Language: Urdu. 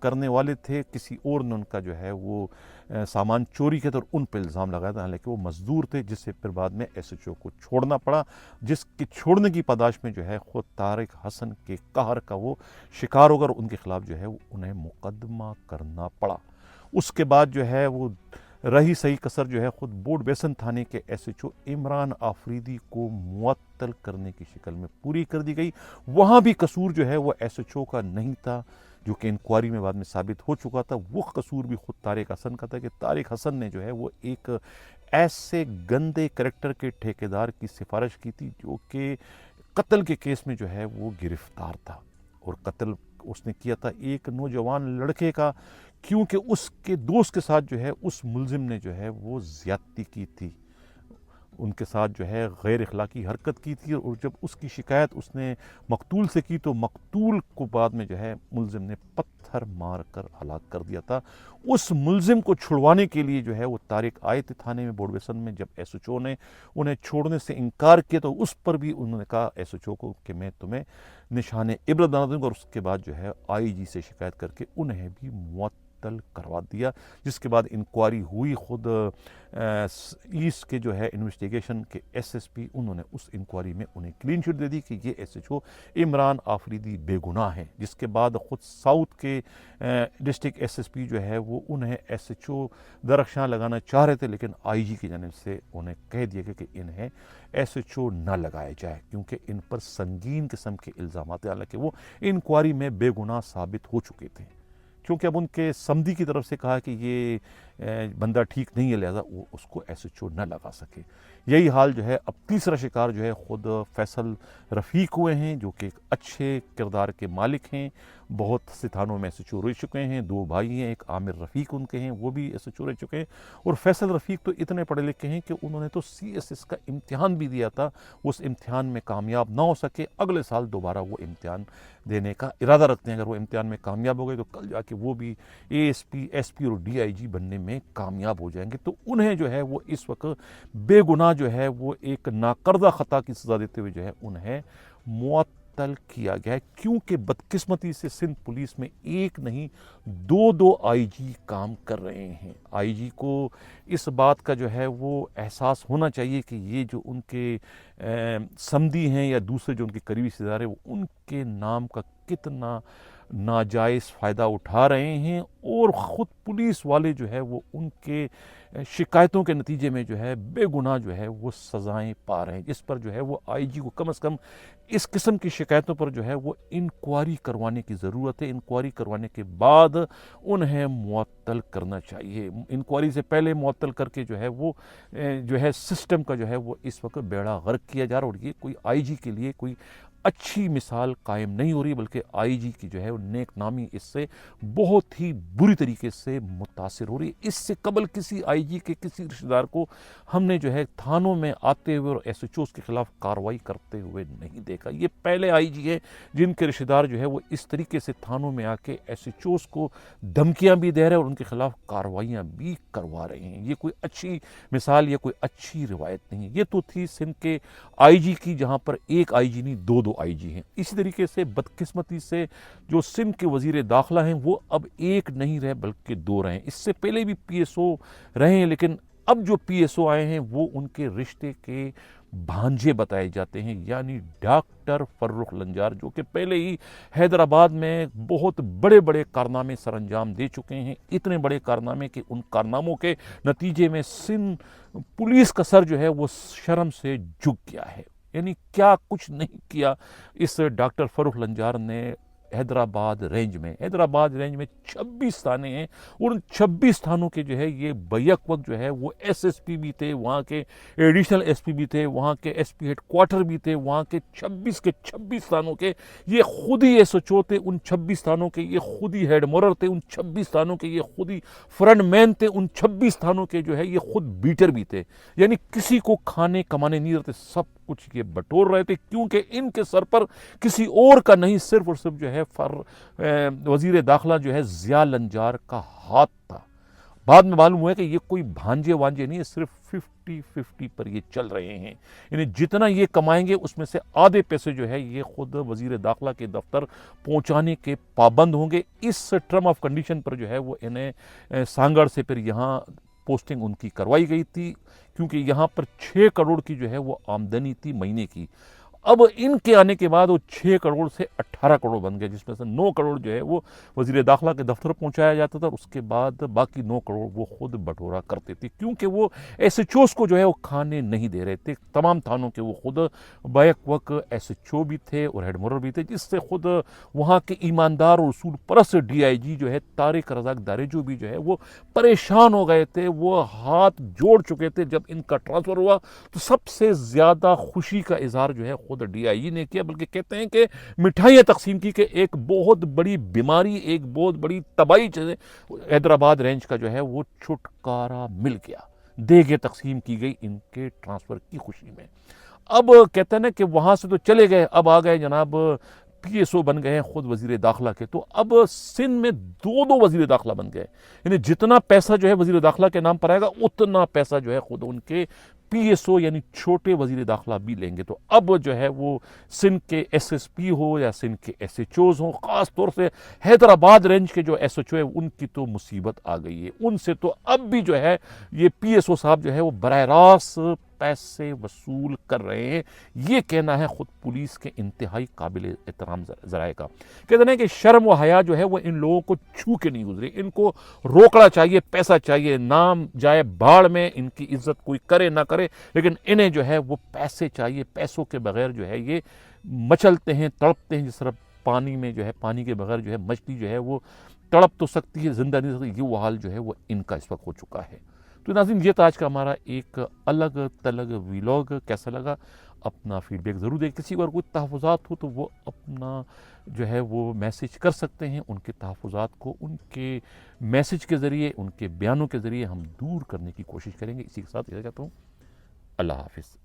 کرنے والے تھے، کسی اور نے ان کا جو ہے وہ سامان چوری کیا تھا اور ان پہ الزام لگایا تھا، حالانکہ وہ مزدور تھے، جس سے پھر بعد میں ایس ایچ او کو چھوڑنا پڑا، جس کے چھوڑنے کی پاداش میں جو ہے خود طارق حسن کے قہر کا وہ شکار ہو کر ان کے خلاف جو ہے انہیں مقدمہ کرنا پڑا۔ اس کے بعد جو ہے وہ رہی صحیح کسر جو ہے خود بورڈ بیسن تھانے کے S H O Imran Afridi کو معطل کرنے کی شکل میں پوری کر دی گئی۔ وہاں بھی قصور جو ہے وہ ایس ایچ او کا نہیں تھا، جو کہ انکوائری میں بعد میں ثابت ہو چکا تھا۔ وہ قصور بھی خود طارق حسن کا تھا کہ طارق حسن نے جو ہے وہ ایک ایسے گندے کریکٹر کے ٹھیکیدار کی سفارش کی تھی جو کہ قتل کے کیس میں جو ہے وہ گرفتار تھا، اور قتل اس نے کیا تھا ایک نوجوان لڑکے کا، کیونکہ اس کے دوست کے ساتھ جو ہے اس ملزم نے جو ہے وہ زیادتی کی تھی، ان کے ساتھ جو ہے غیر اخلاقی حرکت کی تھی، اور جب اس کی شکایت اس نے مقتول سے کی تو مقتول کو بعد میں جو ہے ملزم نے پتھر مار کر ہلاک کر دیا تھا۔ اس ملزم کو چھڑوانے کے لیے جو ہے وہ طارق آئے تھے تھانے میں بورڈ بیسن میں، جب ایس ایچ او نے انہیں چھوڑنے سے انکار کیا تو اس پر بھی انہوں نے کہا ایس ایچ او کو کہ میں تمہیں نشان عبرت بنا دوں گا، اور اس کے بعد جو ہے آئی جی سے شکایت کر کے انہیں بھی معطل کروا دیا، جس کے بعد انکوائری ہوئی۔ خود ایسٹ کے جو ہے انویسٹیگیشن کے ایس ایس پی، انہوں نے اس انکوائری میں انہیں کلین چٹ دے دی کہ یہ S H O Imran Afridi بے گناہ ہیں، جس کے بعد خود ساؤتھ کے ڈسٹرکٹ ایس ایس پی جو ہے وہ انہیں ایس ایچ او درخشاں لگانا چاہ رہے تھے، لیکن آئی جی کی جانب سے انہیں کہہ دیا گیا کہ انہیں ایس ایچ او نہ لگایا جائے، کیونکہ ان پر سنگین قسم کے الزامات ہیں، حالانکہ وہ انکوائری میں بے گناہ ثابت ہو چکے تھے۔ کیونکہ اب ان کے سمدی کی طرف سے کہا کہ یہ بندہ ٹھیک نہیں ہے، لہذا وہ اس کو ایس ایچ او نہ لگا سکے۔ یہی حال جو ہے اب تیسرا شکار جو ہے خود فیصل رفیق ہوئے ہیں، جو کہ ایک اچھے کردار کے مالک ہیں، بہت سے تھانوں میں ایس ایچ او رہ چکے ہیں، دو بھائی ہیں، ایک عامر رفیق ان کے ہیں، وہ بھی ایس ایچ او رہ چکے ہیں، اور فیصل رفیق تو اتنے پڑھے لکھے ہیں کہ انہوں نے تو سی ایس ایس کا امتحان بھی دیا تھا، اس امتحان میں کامیاب نہ ہو سکے، اگلے سال دوبارہ وہ امتحان دینے کا ارادہ رکھتے ہیں، اگر وہ امتحان میں کامیاب ہو گئے تو کل جا کے وہ بھی A S P, S P اور ڈی آئی جی بننے میں کامیاب ہو جائیں گے۔ تو انہیں جو ہے وہ اس وقت بے گناہ جو ہے وہ ایک ناکردہ خطا کی سزا دیتے ہوئے جو ہے انہیں معطل کیا گیا ہے، کیونکہ بدقسمتی سے سندھ پولیس میں ایک نہیں دو آئی جی کام کر رہے ہیں۔ آئی جی کو اس بات کا جو ہے وہ احساس ہونا چاہیے کہ یہ جو ان کے سمدی ہیں یا دوسرے جو ان کے قریبی رشتہ دار ہیں، وہ ان کے نام کا کتنا ناجائز فائدہ اٹھا رہے ہیں، اور خود پولیس والے جو ہے وہ ان کے شکایتوں کے نتیجے میں جو ہے بے گناہ جو ہے وہ سزائیں پا رہے ہیں۔ اس پر جو ہے وہ آئی جی کو کم از کم اس قسم کی شکایتوں پر جو ہے وہ انکوائری کروانے کی ضرورت ہے، انکوائری کروانے کے بعد انہیں معطل کرنا چاہیے، انکوائری سے پہلے معطل کر کے جو ہے وہ جو ہے سسٹم کا جو ہے وہ اس وقت بیڑا غرق کیا جا رہا ہے، اور یہ کوئی آئی جی کے لیے کوئی اچھی مثال قائم نہیں ہو رہی، بلکہ آئی جی کی جو ہے نیک نامی اس سے بہت ہی بری طریقے سے متاثر ہو رہی ہے۔ اس سے قبل کسی آئی جی کے کسی رشتہ دار کو ہم نے جو ہے تھانوں میں آتے ہوئے اور ایس ایچ اوز کے خلاف کارروائی کرتے ہوئے نہیں دیکھا۔ یہ پہلے آئی جی ہے جن کے رشتہ دار جو ہے وہ اس طریقے سے تھانوں میں آ کے ایس ایچ اوز کو دھمکیاں بھی دے رہے ہیں اور ان کے خلاف کارروائیاں بھی کروا رہے ہیں۔ یہ کوئی اچھی مثال یا کوئی اچھی روایت نہیں ہے۔ یہ تو تھی سندھ کے آئی جی کی، جہاں پر ایک آئی جی نہیں دو آئی جی ہیں۔ اسی طریقے سے بدقسمتی سے جو سندھ کے وزیر داخلہ ہیں وہ اب ایک نہیں رہے بلکہ دو رہے ہیں۔ اس سے پہلے بھی پی ایس او رہے ہیں، لیکن اب جو پی ایس او آئے ہیں وہ ان کے رشتے کے بھانجے بتائے جاتے ہیں، یعنی ڈاکٹر فرخ لنجار، جو کہ پہلے ہی حیدرآباد میں بہت بڑے بڑے کارنامے سر انجام دے چکے ہیں، اتنے بڑے کارنامے کہ ان کارناموں کے نتیجے میں سندھ پولیس کا سر جو ہے وہ شرم سے جھک گیا ہے۔ یعنی کیا کچھ نہیں کیا اس ڈاکٹر فرخ لنجار نے حیدرآباد رینج میں 26 تھانے ہیں، اور ان 26 تھانوں کے جو ہے یہ بیک وقت جو ہے وہ ایس ایس پی بھی تھے، وہاں کے ایڈیشنل ایس پی بھی تھے، وہاں کے ایس پی ہیڈ کوارٹر بھی تھے، وہاں کے 26 تھانوں کے یہ خود ہی ایس ایچ او تھے، ان 26 تھانوں کے یہ خود ہی ہیڈ مورر تھے، ان 26 تھانوں کے یہ خود ہی فرنٹ مین تھے، ان 26 تھانوں کے جو ہے یہ خود بیٹر بھی تھے۔ یعنی کسی کو کھانے کمانے نہیں رہتے، سب کچھ یہ بٹور رہے تھے، کیونکہ ان کے سر پر کسی اور کا نہیں، صرف اور صرف جو ہے وزیر داخلہ جو ہے ضیاء لنجار کا ہاتھ تھا۔ بعد میں معلوم ہوا کہ یہ کوئی بھانجے وانجے نہیں ہے، صرف 50-50 پر یہ چل رہے ہیں، یعنی جتنا یہ کمائیں گے اس میں سے آدھے پیسے جو ہے یہ خود وزیر داخلہ کے دفتر پہنچانے کے پابند ہوں گے۔ اس ٹرم آف کنڈیشن پر جو ہے وہ انہیں سانگڑ سے پھر یہاں پوسٹنگ ان کی کروائی گئی تھی، کیونکہ یہاں پر 6 کروڑ کی جو ہے وہ آمدنی تھی مہینے کی۔ اب ان کے آنے کے بعد وہ 6 کروڑ سے 18 کروڑ بن گئے، جس میں سے 9 کروڑ جو ہے وہ وزیر داخلہ کے دفتر پہنچایا جاتا تھا، اور اس کے بعد باقی 9 کروڑ وہ خود بٹورا کرتے تھے، کیونکہ وہ ایس ایچ اوز کو جو ہے وہ کھانے نہیں دے رہے تھے۔ تمام تھانوں کے وہ خود بیک وقت ایس ایچ او بھی تھے اور ہیڈ مرر بھی تھے، جس سے خود وہاں کے ایماندار اور اصول پرست ڈی آئی جی جو ہے طارق رزاق داریجو بھی جو ہے وہ پریشان ہو گئے تھے، وہ ہاتھ جوڑ چکے تھے۔ جب ان کا ٹرانسفر ہوا تو سب سے زیادہ خوشی کا اظہار جو ہے خود ڈی آئی جی نے کیا، بلکہ کہتے ہیں کہ مٹھائیاں تقسیم کی کہ ایک بہت بڑی بیماری، ایک بہت بڑی تباہی چیزیں حیدرآباد رینج کا جو ہے وہ چھٹکارا مل گیا، دیگیں تقسیم کی گئی ان کے ٹرانسفر کی خوشی میں۔ اب کہتے ہیں نا کہ وہاں سے تو چلے گئے، اب آ گئے جناب پی ایس او بن گئے ہیں خود وزیر داخلہ کے، تو اب سندھ میں 2 وزیر داخلہ بن گئے، یعنی جتنا پیسہ جو ہے وزیر داخلہ کے نام پر آئے گا اتنا پیسہ جو ہے خود ان کے پی ایس او یعنی چھوٹے وزیر داخلہ بھی لیں گے۔ تو اب جو ہے وہ سندھ کے ایس ایس پی ہو یا سندھ کے ایس ایچ اوز ہوں، خاص طور سے حیدرآباد رینج کے جو ایس ایچ او ہے ان کی تو مصیبت آ گئی ہے، ان سے تو اب بھی جو ہے یہ پی ایس او صاحب جو ہے وہ براہ راست پیسے وصول کر رہے ہیں، یہ کہنا ہے خود پولیس کے انتہائی قابل احترام ذرائع کا۔ کہتے ہیں کہ شرم و حیا جو ہے وہ ان لوگوں کو چھو کے نہیں گزری، ان کو روکڑا چاہیے، پیسہ چاہیے، نام جائے بھاڑ میں، ان کی عزت کوئی کرے نہ کرے، لیکن انہیں جو ہے وہ پیسے چاہیے۔ پیسوں کے بغیر جو ہے یہ مچلتے ہیں، تڑپتے ہیں، جس طرح پانی میں جو ہے پانی کے بغیر جو ہے مچھلی جو ہے وہ تڑپ تو سکتی ہے، زندہ نہیں سکتی، یہ حال جو ہے وہ ان کا اس وقت ہو چکا ہے۔ تو ناظرین، یہ تھا آج کا ہمارا ایک الگ تلگ ویلاگ۔ کیسا لگا؟ اپنا فیڈ بیک ضرور دیں۔ کسی کو اگر کوئی تحفظات ہو تو وہ اپنا جو ہے وہ میسج کر سکتے ہیں، ان کے تحفظات کو ان کے میسج کے ذریعے، ان کے بیانوں کے ذریعے ہم دور کرنے کی کوشش کریں گے۔ اسی کے ساتھ اجازت چاہتا ہوں، اللہ حافظ۔